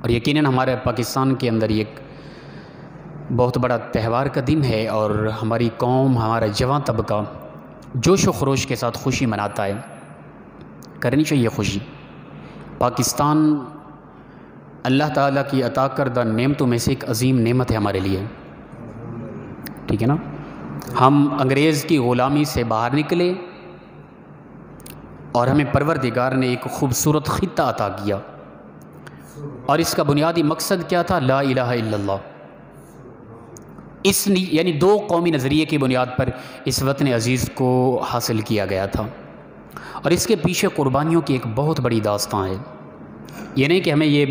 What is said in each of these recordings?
اور یقیناً ہمارے پاکستان کے اندر یہ ایک بہت بڑا تہوار کا دن ہے، اور ہماری قوم، ہمارا جوان طبقہ جوش و خروش کے ساتھ خوشی مناتا ہے۔ کرنی چاہیے خوشی۔ پاکستان اللہ تعالیٰ کی عطا کردہ نعمتوں میں سے ایک عظیم نعمت ہے ہمارے لیے، ٹھیک ہے نا۔ ہم انگریز کی غلامی سے باہر نکلے اور ہمیں پروردگار نے ایک خوبصورت خطہ عطا کیا، اور اس کا بنیادی مقصد کیا تھا؟ لا الہ الا اللہ۔ یعنی دو قومی نظریے کی بنیاد پر اس وطن عزیز کو حاصل کیا گیا تھا، اور اس کے پیچھے قربانیوں کی ایک بہت بڑی داستان ہے۔ یہ نہیں کہ ہمیں یہ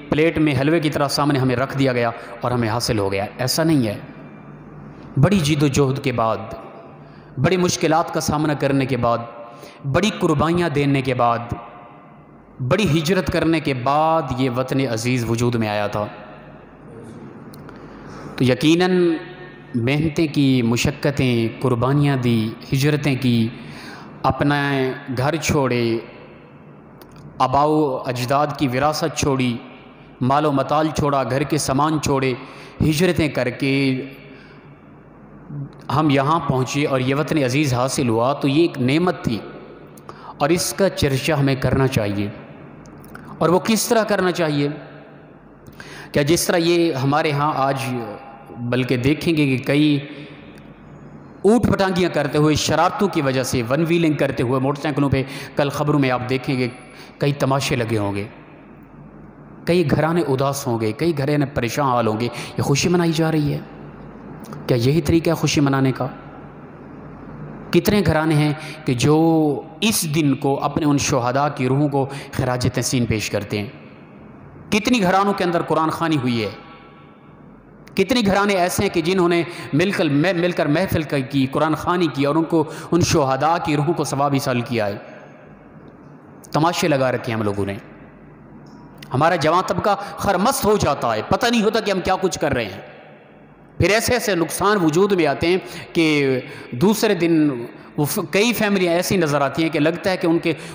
پلیٹ میں حلوے کی طرح سامنے ہمیں رکھ دیا گیا اور ہمیں حاصل ہو گیا، ایسا نہیں ہے۔ بڑی جد و جہد کے بعد، بڑی مشکلات کا سامنا کرنے کے بعد، بڑی قربانیاں دینے کے بعد، بڑی ہجرت کرنے کے بعد یہ وطن عزیز وجود میں آیا تھا۔ تو یقیناً محنتیں کی، مشقتیں، قربانیاں دی، ہجرتیں کی، اپنا گھر چھوڑے، آباء و اجداد کی وراثت چھوڑی، مال و متال چھوڑا، گھر کے سامان چھوڑے، ہجرتیں کر کے ہم یہاں پہنچے اور یہ وطن عزیز حاصل ہوا، تو یہ ایک نعمت تھی، اور اس کا چرچا ہمیں کرنا چاہیے۔ اور وہ کس طرح کرنا چاہیے؟ کیا جس طرح یہ ہمارے ہاں آج بلکہ دیکھیں گے کہ کئی اوٹ پٹانگیاں کرتے ہوئے، شرارتوں کی وجہ سے ون ویلنگ کرتے ہوئے موٹر سائیکلوں پہ، کل خبروں میں آپ دیکھیں گے کئی تماشے لگے ہوں گے، کئی گھرانے اداس ہوں گے، کئی گھرانے پریشان حال ہوں گے۔ یہ خوشی منائی جا رہی ہے؟ کیا یہی طریقہ ہے خوشی منانے کا؟ کتنے گھرانے ہیں کہ جو اس دن کو اپنے ان شہداء کی روحوں کو خراج تحسین پیش کرتے ہیں؟ کتنی گھرانوں کے اندر قرآن خوانی ہوئی ہے؟ کتنے گھرانے ایسے ہیں کہ جنہوں نے مل کر محفل کی، قرآن خوانی کی، اور ان کو ان شہداء کی روحوں کو ثواب حاصل کیا ہے؟ تماشے لگا رکھے ہیں ہم لوگوں نے۔ ہمارا جوان طبقہ خرمست ہو جاتا ہے، پتہ نہیں ہوتا کہ ہم کیا کچھ کر رہے ہیں۔ پھر ایسے ایسے نقصان وجود میں آتے ہیں کہ دوسرے دن کئی فیملیاں ایسی نظر آتی ہیں کہ لگتا ہے کہ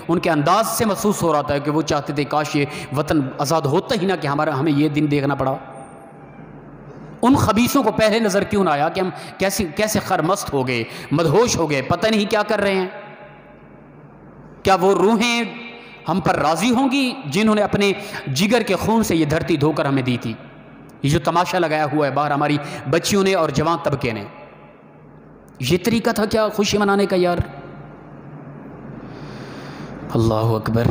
ان کے انداز سے محسوس ہو رہا ہے کہ وہ چاہتے تھے کاش یہ وطن آزاد ہوتا ہی نہ کہ ہمیں یہ دن دیکھنا پڑا۔ ان خبیثوں کو پہلے نظر کیوں نہ آیا کہ ہم کیسے خرمست ہو گئے، مدہوش ہو گئے، پتہ نہیں کیا کر رہے ہیں؟ کیا وہ روحیں ہم پر راضی ہوں گی جنہوں نے اپنے جگر کے خون سے یہ دھرتی دھو کر ہمیں دی تھی؟ یہ جو تماشا لگایا ہوا ہے باہر ہماری بچیوں نے اور جوان طبقے نے، یہ طریقہ تھا کیا خوشی منانے کا یار؟ اللہ اکبر۔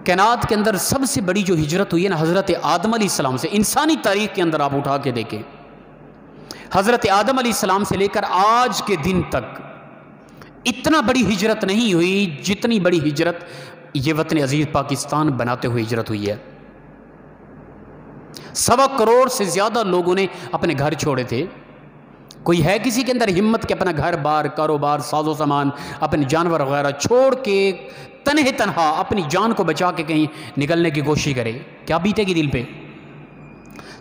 کائنات کے اندر سب سے بڑی جو ہجرت ہوئی ہے نا، حضرت آدم علیہ السلام سے، انسانی تاریخ کے اندر آپ اٹھا کے دیکھیں، حضرت آدم علیہ السلام سے لے کر آج کے دن تک اتنا بڑی ہجرت نہیں ہوئی جتنی بڑی ہجرت یہ وطن عزیز پاکستان بناتے ہوئے ہجرت ہوئی ہے۔ 1.25 کروڑ سے زیادہ لوگوں نے اپنے گھر چھوڑے تھے۔ کوئی ہے کسی کے اندر ہمت کہ اپنا گھر بار، کاروبار، ساز و سامان، اپنے جانور وغیرہ چھوڑ کے تنہا اپنی جان کو بچا کے کہیں نکلنے کی کوشش کرے؟ کیا بیتے گی دل پہ؟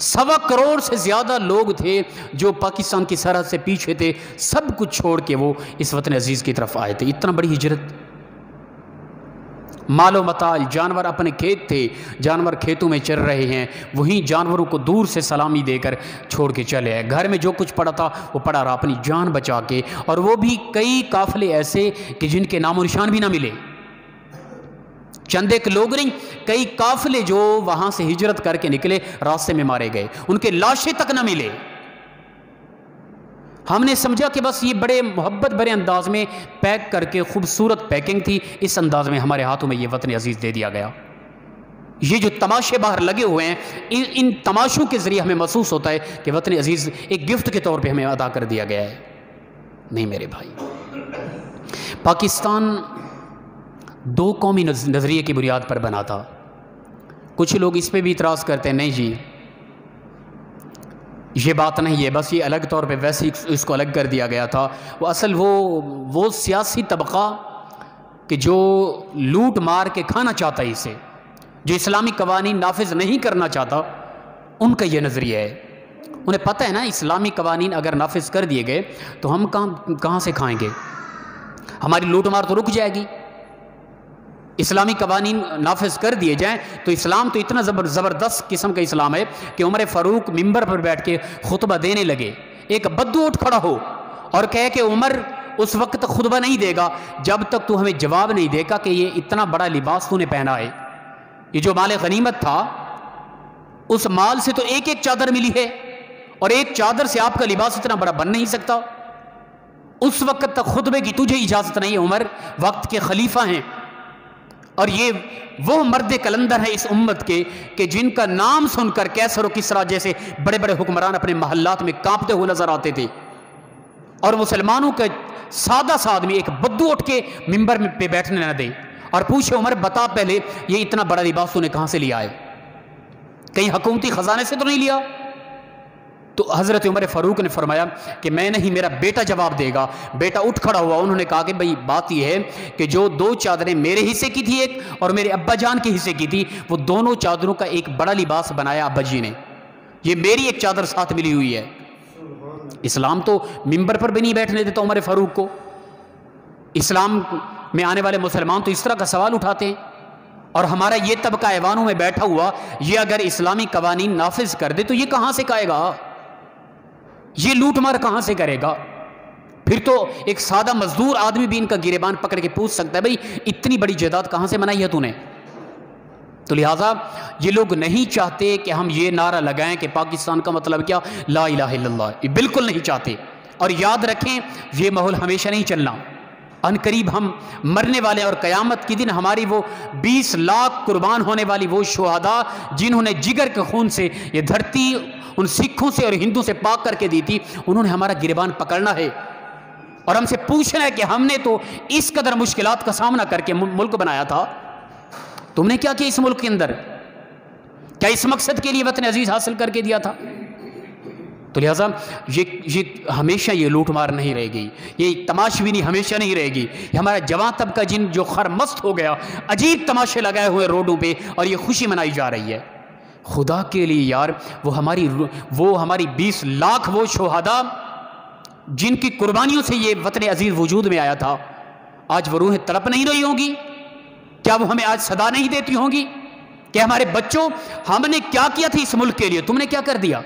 1.25 کروڑ سے زیادہ لوگ تھے جو پاکستان کی سرحد سے پیچھے تھے، سب کچھ چھوڑ کے وہ اس وطن عزیز کی طرف آئے تھے۔ اتنا بڑی ہجرت، مال و متال، جانور اپنے کھیت تھے، جانور کھیتوں میں چر رہے ہیں، وہیں جانوروں کو دور سے سلامی دے کر چھوڑ کے چلے آئے۔ گھر میں جو کچھ پڑا تھا وہ پڑا رہا اپنی جان بچا کے، اور وہ بھی کئی قافلے ایسے کہ جن کے نام و نشان بھی نہ ملے۔ چند ایک لوگ نہیں، کئی قافلے جو وہاں سے ہجرت کر کے نکلے راستے میں مارے گئے، ان کے لاشیں تک نہ ملے۔ ہم نے سمجھا کہ بس یہ بڑے محبت بھرے انداز میں پیک کر کے، خوبصورت پیکنگ تھی، اس انداز میں ہمارے ہاتھوں میں یہ وطن عزیز دے دیا گیا۔ یہ جو تماشے باہر لگے ہوئے ہیں، ان تماشوں کے ذریعے ہمیں محسوس ہوتا ہے کہ وطن عزیز ایک گفٹ کے طور پہ ہمیں ادا کر دیا گیا ہے۔ نہیں میرے بھائی، پاکستان 2 قومی نظریے کی بنیاد پر بنا تھا۔ کچھ لوگ اس پہ بھی اعتراض کرتے ہیں، نہیں جی یہ بات نہیں ہے، بس یہ الگ طور پہ ویسے ہی اس کو الگ کر دیا گیا تھا۔ وہ سیاسی طبقہ کہ جو لوٹ مار کے کھانا چاہتا ہے، اسے جو اسلامی قوانین نافذ نہیں کرنا چاہتا، ان کا یہ نظریہ ہے۔ انہیں پتہ ہے نا اسلامی قوانین اگر نافذ کر دیے گئے تو ہم کہاں سے کھائیں گے؟ ہماری لوٹ مار تو رک جائے گی۔ اسلامی قوانین نافذ کر دیے جائیں تو اسلام تو اتنا زبردست قسم کا اسلام ہے کہ عمر فاروق ممبر پر بیٹھ کے خطبہ دینے لگے، ایک بدو اٹھ کھڑا ہو اور کہے کہ عمر اس وقت تک خطبہ نہیں دے گا جب تک تو ہمیں جواب نہیں دے گا کہ یہ اتنا بڑا لباس تو نے پہنا ہے، یہ جو مال غنیمت تھا اس مال سے تو ایک ایک چادر ملی ہے اور ایک چادر سے آپ کا لباس اتنا بڑا بن نہیں سکتا، اس وقت تک خطبے کی تجھے اجازت نہیں ہے، عمر وقت کے خلیفہ ہیں۔ اور یہ وہ مرد کلندر ہیں اس امت کے کہ جن کا نام سن کر کیسر و کسریٰ جیسے بڑے بڑے حکمران اپنے محلات میں کانپتے ہوئے نظر آتے تھے، اور مسلمانوں کا سادہ سا آدمی ایک بدو اٹھ کے ممبر پہ بیٹھنے نہ دے اور پوچھے عمر بتا پہلے یہ اتنا بڑا لباس تو نے کہاں سے لیا ہے، کہیں حکومتی خزانے سے تو نہیں لیا؟ تو حضرت عمر فاروق نے فرمایا کہ میں نہیں، میرا بیٹا جواب دے گا۔ بیٹا اٹھ کھڑا ہوا، انہوں نے کہا کہ بھئی بات یہ ہے کہ جو 2 چادریں میرے حصے کی تھی ایک اور میرے ابا جان کے حصے کی تھی، وہ دونوں چادروں کا ایک بڑا لباس بنایا ابا جی نے، یہ میری ایک چادر ساتھ ملی ہوئی ہے۔ اسلام تو ممبر پر بھی نہیں بیٹھنے دیتا عمر فاروق کو، اسلام میں آنے والے مسلمان تو اس طرح کا سوال اٹھاتے ہیں، اور ہمارا یہ طبقہ ایوانوں میں بیٹھا ہوا یہ اگر اسلامی قوانین نافذ کر دے تو یہ کہاں سے کہے گا، یہ لوٹ مار کہاں سے کرے گا؟ پھر تو ایک سادہ مزدور آدمی بھی ان کا گریبان پکڑ کے پوچھ سکتا ہے بھئی اتنی بڑی جائیداد کہاں سے بنائی ہے تو نے؟ تو لہٰذا یہ لوگ نہیں چاہتے کہ ہم یہ نعرہ لگائیں کہ پاکستان کا مطلب کیا، لا الہ الا اللہ، یہ بالکل نہیں چاہتے۔ اور یاد رکھیں یہ ماحول ہمیشہ نہیں چلنا، ان قریب ہم مرنے والے، اور قیامت کی دن ہماری وہ 20 لاکھ قربان ہونے والی وہ شہداء جنہوں نے جگر کے خون سے یہ دھرتی ان سکھوں سے اور ہندو سے پاک کر کے دی تھی، انہوں نے ہمارا گریبان پکڑنا ہے اور ہم سے پوچھنا ہے کہ ہم نے تو اس قدر مشکلات کا سامنا کر کے ملک بنایا تھا، تم نے کیا کیا اس ملک کے اندر؟ کیا اس مقصد کے لیے وطن عزیز حاصل کر کے دیا تھا؟ تو لہٰذا یہ ہمیشہ یہ لوٹ مار نہیں رہے گی، یہ تماشبینی ہمیشہ نہیں رہے گی، یہ ہمارا جوان طبقہ جو خرمست ہو گیا، عجیب تماشے لگائے ہوئے روڈوں پہ اور یہ خوشی منائی جا رہی ہے۔ خدا کے لیے یار وہ ہماری 20 لاکھ وہ شہداء جن کی قربانیوں سے یہ وطن عزیز وجود میں آیا تھا، آج وہ روحیں تڑپ نہیں رہی ہوں گی؟ کیا وہ ہمیں آج صدا نہیں دیتی ہوں گی کہ ہمارے بچوں ہم نے کیا کیا تھا اس ملک کے لیے، تم نے کیا کر دیا؟